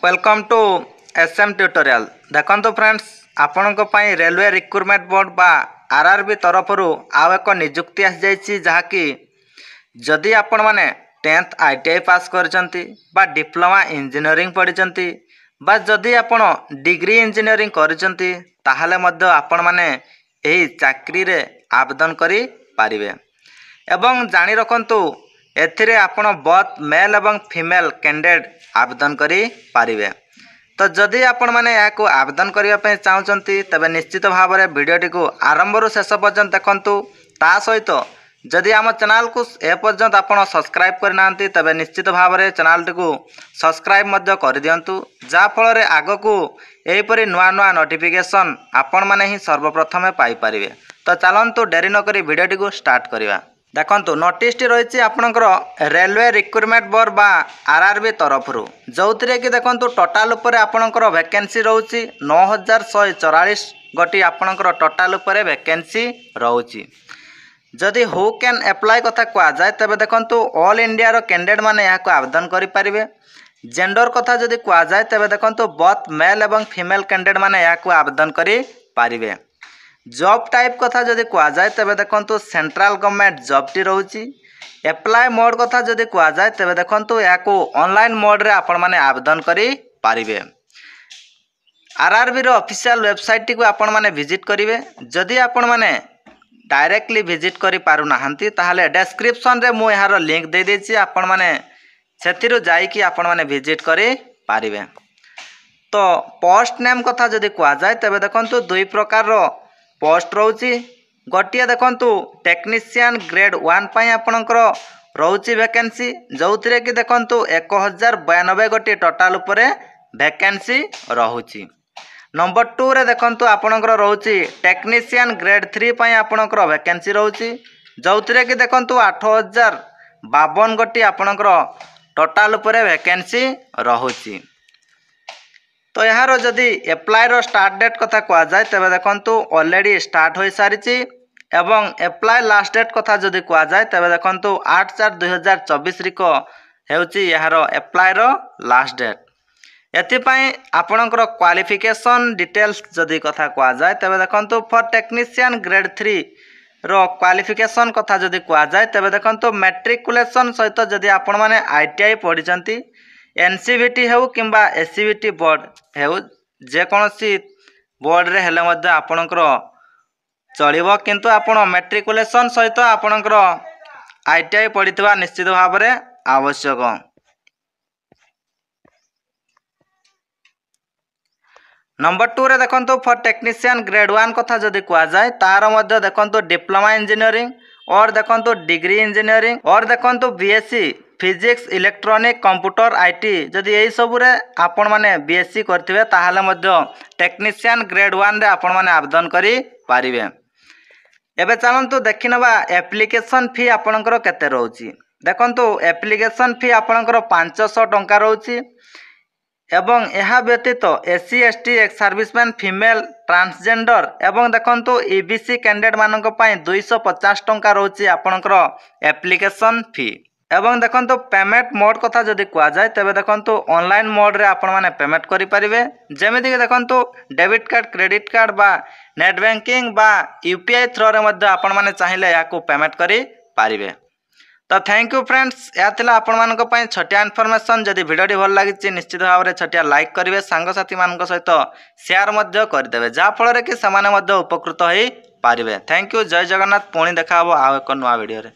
Welcome to SM tutorial. देखो friends, आपण railway recruitment board बा आरआरबी तरफ आउ एक निजुक्ति आसी जहाँकि जदि आपण मैंने 10th ITI पास करचंती बा डिप्लोमा इंजीनियरिंग पढ़ी बा जदि आपण डिग्री इंजीनियरिंग करचंती ताहले मध्य आपण माने एही चाकरी रे आवेदन करि पारिबे। एवं जानि रखंतु एथिरे आपण बोथ मेल एवं फीमेल कैंडिडेट आवेदन करि पारिबे। तो जदि आपण माने याको आवेदन करिया पे चाहउचंती तबे निश्चित भाव में वीडियोटी को आरंभ रु शेष पर्यंत देखंतु। ता सहित जदि आम चैनल को ए पर्यंत आपण सब्सक्राइब करना तबे निश्चित भाव में चैनल को सब्सक्राइब मध्य कर दियंतु, जा फल आग को एहीपरि नुआ नुआ नोटिफिकेशन आपण माने ही सर्वप्रथमे पाई परिबे। तो चलंतु डेरी न करी वीडियोटी को स्टार्ट करिवा। देखंतु नोटिस टी रही आपणकर रेलवे रिक्रुटमेंट बोर्ड बा आरआरबी तरफ जो कि देखंतु टोटाल उपरे आपणकर वैकेंसी रहउची 9144 गोटी आपणकर टोटाल उपरे वैकेंसी रहउची। जदि हु कैन अप्लाई कथा कह जाए तबे देखंतु ऑल इंडिया रो कैंडिडेट माने याको आवेदन करि परिबे। जेंडर कथा जदि कह जाए तबे देखंतु बोथ मेल एवं फीमेल कैंडिडेट माने याको आवेदन करि परिबे। जॉब टाइप कथा जदि कह जाए तबे देखंतु सेंट्रल गवर्नमेंट जॉब टी रहउची। अप्लाई मोड कथा जदि कह जाए तबे देखंतु याको ऑनलाइन मोड रे आपण माने आवेदन करि परिबे। आरआरबी रो ऑफिशियल वेबसाइट टी को आपण माने विजिट करिवे। जदि आपण माने डायरेक्टली विजिट करि पारु नाहंती ताहले डिस्क्रिप्शन रे मु यार लिंक दे देछि, आपण माने सेथिरु जाई कि आपण माने विजिट करि पारिबे। तो पोस्ट नेम कथा जदि कह जाए तबे देखंतु दुई प्रकार रो पोस्ट रहउची। गोटिए देखंतु टेक्नीशियन ग्रेड 1 पई आपणकर रहउची वैकेंसी, जोथिरे कि देखंतु 1092 गोटी टोटाल उपरे वैकेंसी रहउची। नंबर 2 रे देखंतु आपणकर रहउची टेक्नीशियन ग्रेड 3 पई आपणकर वैकेंसी रहउची, जोथिरे कि देखंतु 8052 गोटी आपणकर टोटाल उपरे वैकेंसी रहउची। तो यार जदि एप्लाई रो स्टार्ट डेट कथा कह जाए तबे देखंतु ऑलरेडी स्टार्ट हो सारिची। एवं एप्लाई लास्ट डेट कथा जदि कह जाए तबे देखंतु 8/4/2024 रिको हेउची यार एप्लाई रो लास्ट डेट। एथिपाई आपणकर क्वालिफिकेशन डिटेल्स जदि कथा कह जाए तबे देखंतु फॉर टेक्नीशियन ग्रेड 3 रो क्वालिफिकेशन कथा जदि कह जाए तबे देखंतु मैट्रिकुलेशन सहित जदि आपण माने ITI पढ़ी एनसीबीटी हेउ किंबा एससीबीटी बोर्ड हेउ जे कोनोसी बोर्ड रे हेले मध्ये आपणकर चलिबो, किंतु आपण मैट्रिकुलेशन सहित आपणकर ITI पढ़ितबा निश्चित भाव में आवश्यक। नंबर 2 रे देखंतु फॉर टेक्नीशियन ग्रेड 1 कथा जदि कह जाए तार मध्ये देखंतु डिप्लोमा इंजीनियरिंग और देखंतु डिग्री इंजीनियरिंग और देखंतु BSc physics electronic computer IT जदि यही सब रे आपण माने बीएससी करथिबे ताहाले मध्ये टेक्नीशियन ग्रेड 1 रे आपण माने आवेदन करि पारिबे। एबे चलंतु देखिनबा एप्लीकेशन फी आपणकर केते रहउची। देखंतु एप्लीकेशन फी आपणकर 500 टंका रहउची। एवं यह व्यतीत SC ST ex serviceman female transgender एवं देखंतु EBC कैंडिडेट मानक पई 250 टंका रहउची आपणकर एप्लीकेशन फी। एवं देखंतु पेमेंट मोड कथा जदि कह जाए तबे देखंतु ऑनलाइन मोड रे आपण माने पेमेंट करि परिबे। जेमिति कि देखंतु डेबिट कार्ड क्रेडिट कार्ड बा नेट बैंकिंग बा UPI थ्रो रे मध्ये आपण माने चाहिले याको पेमेंट करि पारिबे। तो थैंक यू फ्रेंड्स, या थिला आपण मानक पई छोटिया इन्फॉर्मेशन। जदि वीडियोटी भल लागिछि निश्चित भाव में छोटिया लाइक करिवे, सांग साथी मानक सहित शेयर मध्ये कर देबे, जा फल रे कि समाने मध्ये उपकृत होई पारिबे। थैंक यू, जय जगन्नाथ। पुणी देखा हबो आ एक नुआ वीडियो रे।